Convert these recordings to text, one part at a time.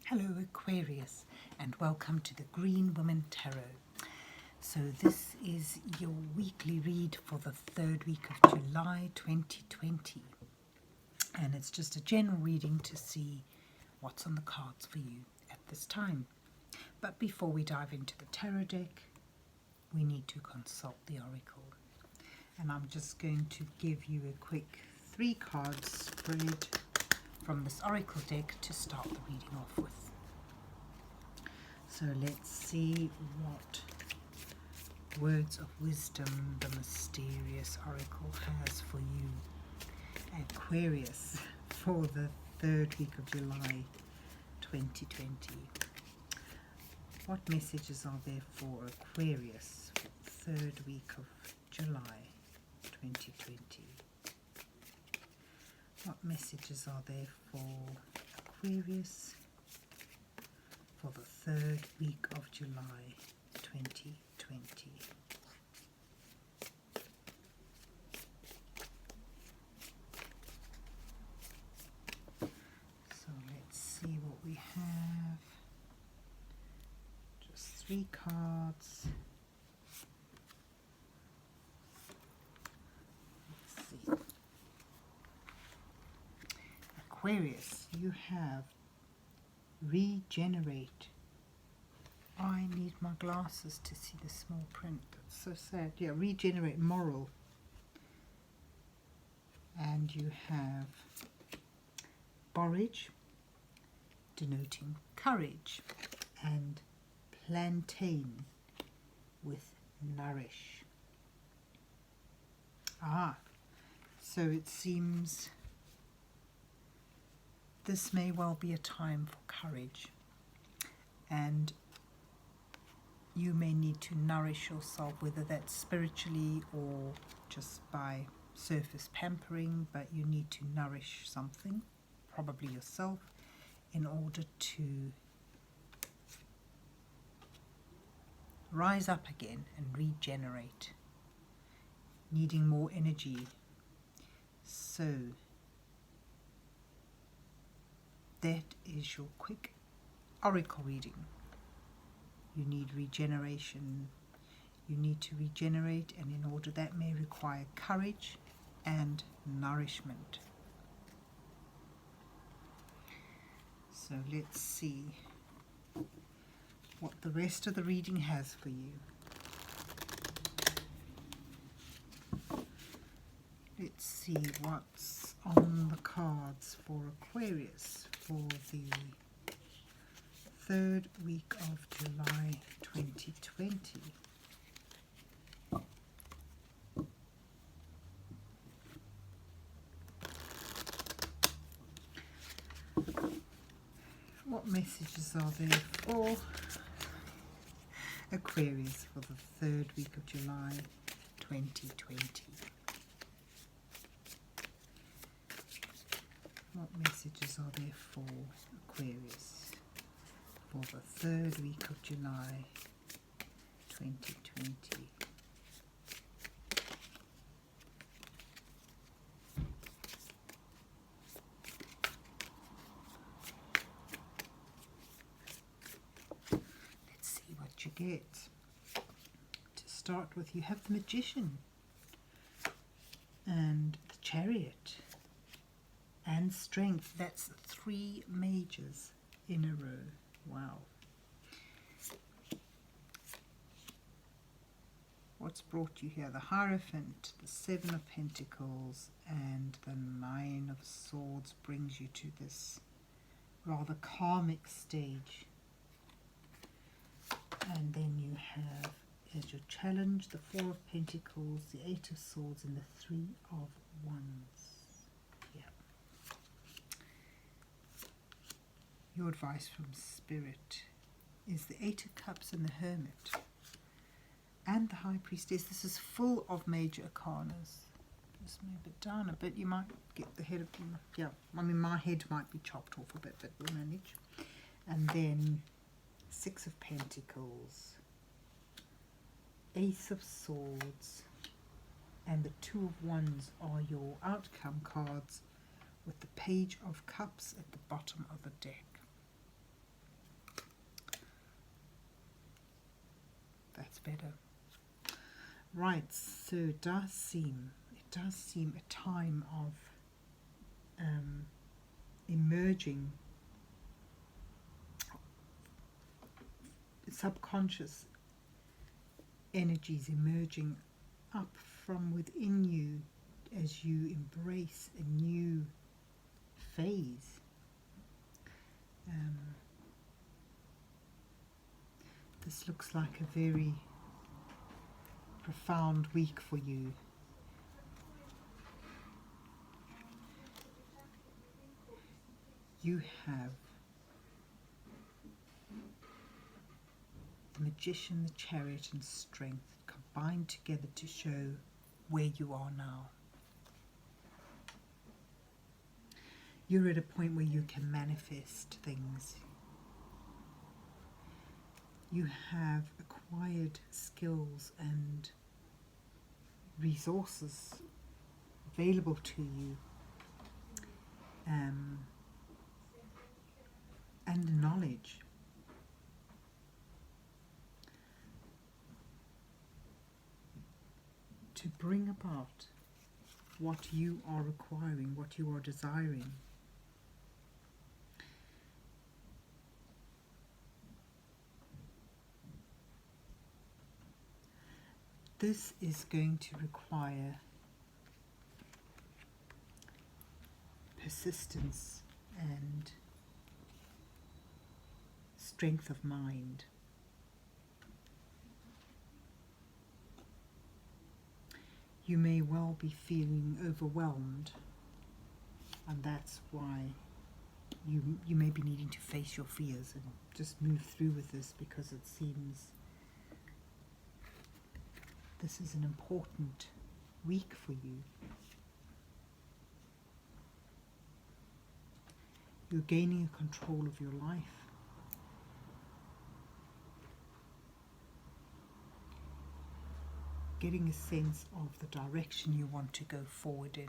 Hello Aquarius, and welcome to the Green Woman Tarot. So this is your weekly read for the third week of July 2020, and it's just a general reading to see what's on the cards for you at this time. But before we dive into the tarot deck, we need to consult the oracle, and I'm just going to give you a quick 3 card spread from this oracle deck to start the reading off with. So let's see what words of wisdom the mysterious oracle has for you, Aquarius, for the third week of July 2020. What messages are there for Aquarius for the third week of July 2020? What messages are there for Aquarius for the third week of July 2020? So let's see what we have. Just 3 cards. Let's see. Aquarius, you have regenerate. I need my glasses to see the small print. That's so sad. Yeah, regenerate, moral. And you have borage, denoting courage, and plantain with nourish. So it seems this may well be a time for courage, and you may need to nourish yourself, whether that's spiritually or just by surface pampering, but you need to nourish something, probably yourself, in order to rise up again and regenerate, needing more energy. So that is your quick oracle reading. You need regeneration. You need to regenerate, and in order that may require courage and nourishment. So let's see what the rest of the reading has for you. Let's see what's on the cards for Aquarius for the third week of July 2020. What messages are there for Aquarius for the third week of July 2020? What messages are there for Aquarius for the third week of July 2020? Let's see what you get. To start with, you have the Magician and the Chariot and Strength. That's 3 majors in a row. Wow. What's brought you here? The Hierophant, the 7 of Pentacles, and the 9 of Swords brings you to this rather karmic stage. And then you have, as your challenge, the 4 of Pentacles, the 8 of Swords, and the 3 of Wands. Your advice from Spirit is the 8 of Cups and the Hermit and the High Priestess. This is full of major arcanas. Just move it down a bit. You might get the head of them. Yeah, I mean, my head might be chopped off a bit, but we'll manage. And then 6 of Pentacles, Ace of Swords, and the 2 of Wands are your outcome cards, with the Page of Cups at the bottom of the deck. better. Right, so it does seem a time of emerging subconscious energies emerging up from within you as you embrace a new phase. This looks like a very profound week for you. You have the Magician, the Chariot and Strength combined together to show where you are now. You're at a point where you can manifest things. You have acquired skills and resources available to you, and knowledge. To bring about what you are requiring, what you are desiring. This is going to require persistence and strength of mind. You may well be feeling overwhelmed, and that's why you may be needing to face your fears and just move through with this, because it seems this is an important week for you. You're gaining a control of your life. Getting a sense of the direction you want to go forward in.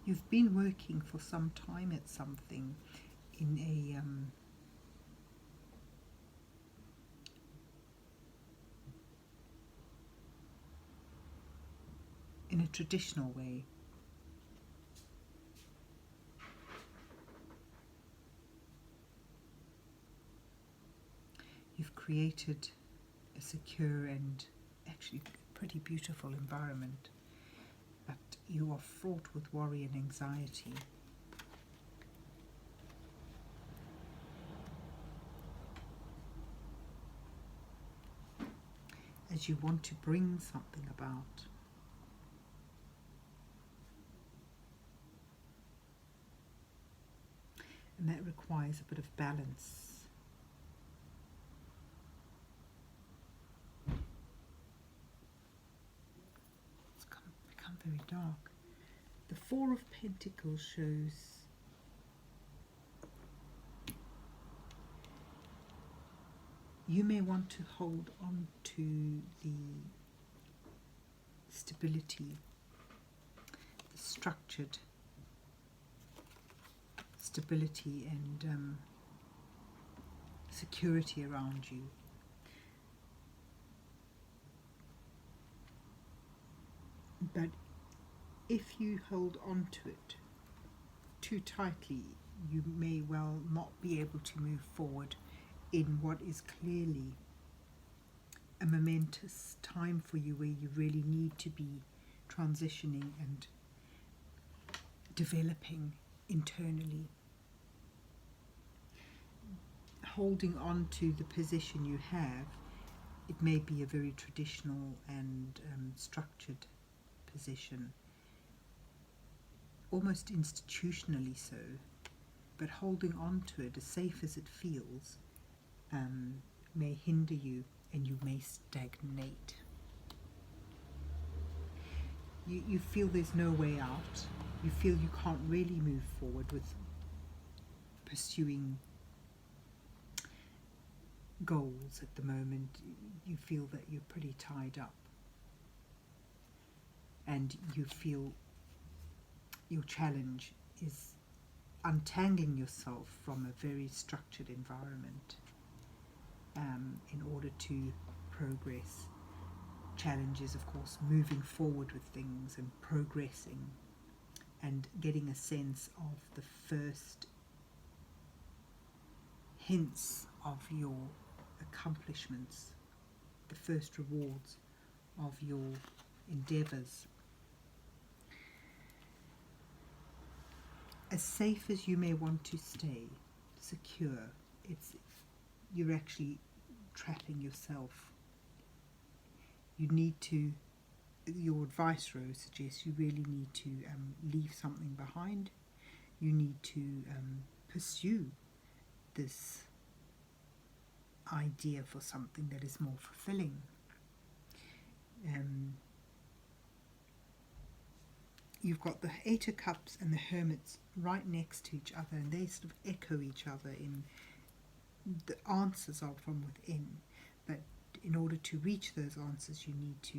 You've been working for some time at something in a traditional way. You've created a secure and actually pretty beautiful environment, but you are fraught with worry and anxiety. As you want to bring something about. And that requires a bit of balance. It's become very dark. The Four of Pentacles shows you may want to hold on to the stability, the structured stability and security around you. But if you hold on to it too tightly, you may well not be able to move forward in what is clearly a momentous time for you, where you really need to be transitioning and developing internally. Holding on to the position you have, it may be a very traditional and structured position, almost institutionally so, but holding on to it, as safe as it feels, may hinder you and you may stagnate. You feel there's no way out. You feel you can't really move forward with pursuing goals at the moment. You feel that you're pretty tied up, and you feel your challenge is untangling yourself from a very structured environment in order to progress. Challenge is, of course, moving forward with things and progressing and getting a sense of the first hints of your accomplishments, the first rewards of your endeavors. As safe as you may want to stay, secure, you're actually trapping yourself. You need to, your advice row suggests you really need to leave something behind. You need to pursue this idea for something that is more fulfilling. You've got the Eight of Cups and the Hermits right next to each other, and they sort of echo each other in the answers are from within. But in order to reach those answers, you need to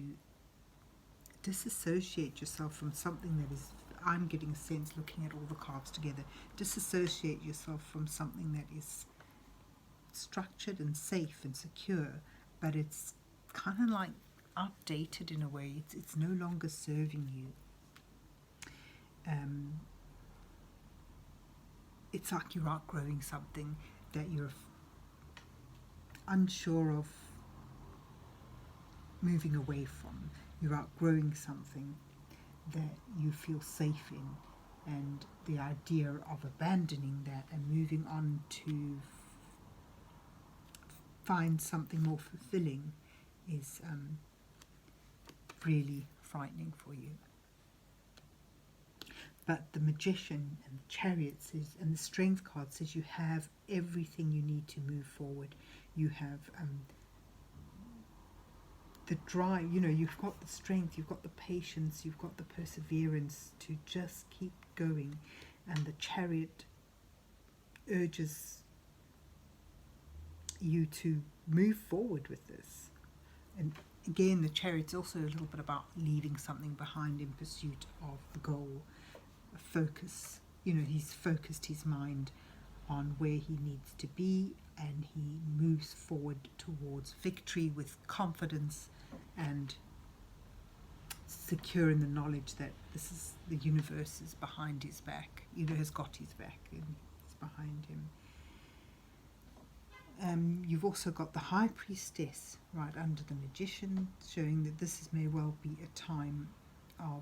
disassociate yourself from something that is, I'm getting a sense looking at all the cards together, disassociate yourself from something that is structured and safe and secure, but it's kind of like outdated in a way. It's no longer serving you. It's like you're outgrowing something that you're unsure of moving away from. You're outgrowing something that you feel safe in, and the idea of abandoning that and moving on to find something more fulfilling is really frightening for you. But the Magician and the Chariot says, and the Strength card says you have everything you need to move forward. You have the drive, you've got the strength, you've got the patience, you've got the perseverance to just keep going. And the Chariot urges you to move forward with this. And again, the Chariot's also a little bit about leaving something behind in pursuit of the goal. Focus, he's focused his mind on where he needs to be, and he moves forward towards victory with confidence and secure in the knowledge that the universe is behind his back, has got his back and is behind him. You've also got the High Priestess right under the Magician, showing that this may well be a time of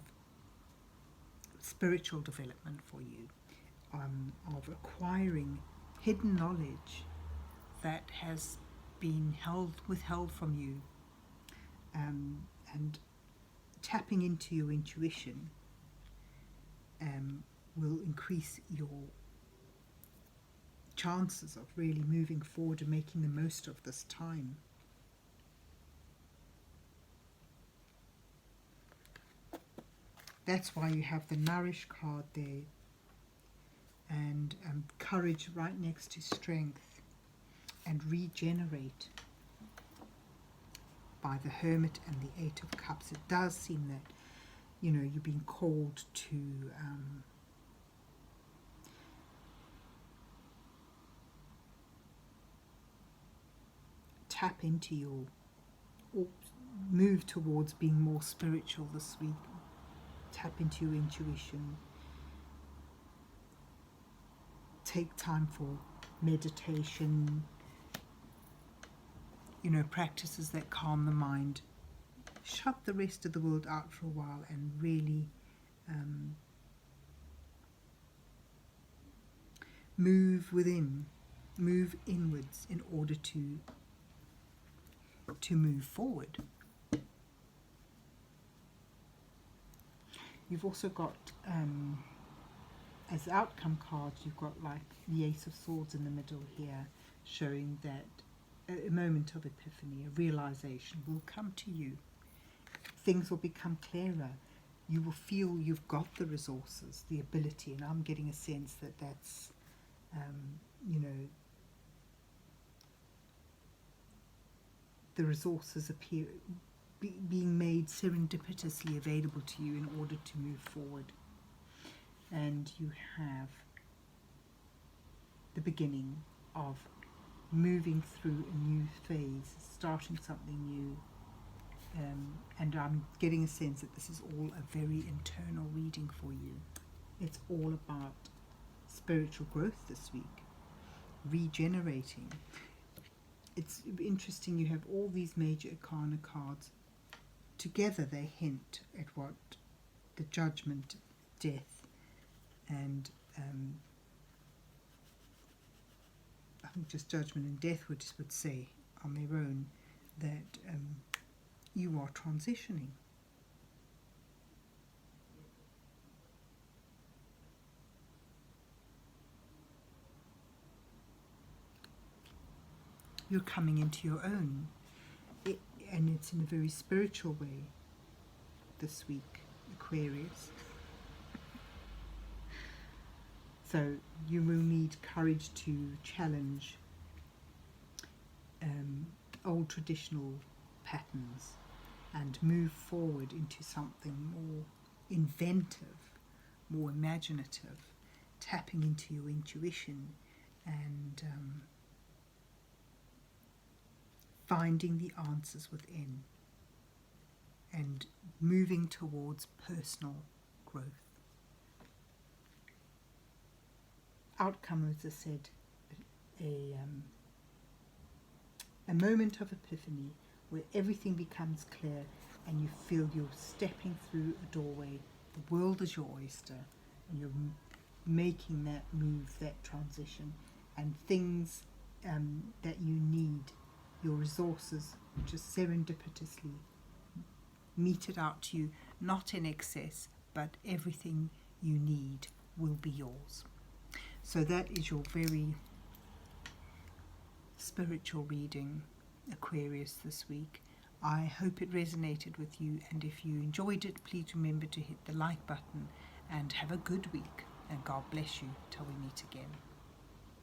spiritual development for you, of acquiring hidden knowledge that has been withheld from you, and tapping into your intuition will increase your chances of really moving forward and making the most of this time. That's why you have the Nourish card there, and Courage right next to Strength, and Regenerate by the Hermit and the Eight of Cups. It does seem that, you're being called to tap into or move towards being more spiritual this week. Tap into your intuition. Take time for meditation, practices that calm the mind. Shut the rest of the world out for a while and really move within, move inwards in order to move forward. You've also got, as outcome cards, you've got like the Ace of Swords in the middle here, showing that a moment of epiphany, a realization will come to you. Things will become clearer. You will feel you've got the resources, the ability, and I'm getting a sense that that's, the resources being made serendipitously available to you in order to move forward. And you have the beginning of moving through a new phase, starting something new. And I'm getting a sense that this is all a very internal reading for you. It's all about spiritual growth this week, regenerating. It's interesting, you have all these major arcana cards. Together they hint at what the Judgment, death, and I think just Judgment and death would say on their own that you are transitioning. You're coming into your own, and it's in a very spiritual way this week, Aquarius. So you will need courage to challenge old traditional patterns and move forward into something more inventive, more imaginative, tapping into your intuition and finding the answers within and moving towards personal growth. Outcome, as I said, a moment of epiphany where everything becomes clear and you feel you're stepping through a doorway. The world is your oyster and you're making that move, that transition, and things that you need, your resources, just serendipitously meted out to you, not in excess, but everything you need will be yours. So that is your very spiritual reading, Aquarius, this week. I hope it resonated with you, and if you enjoyed it, please remember to hit the like button and have a good week, and God bless you till we meet again.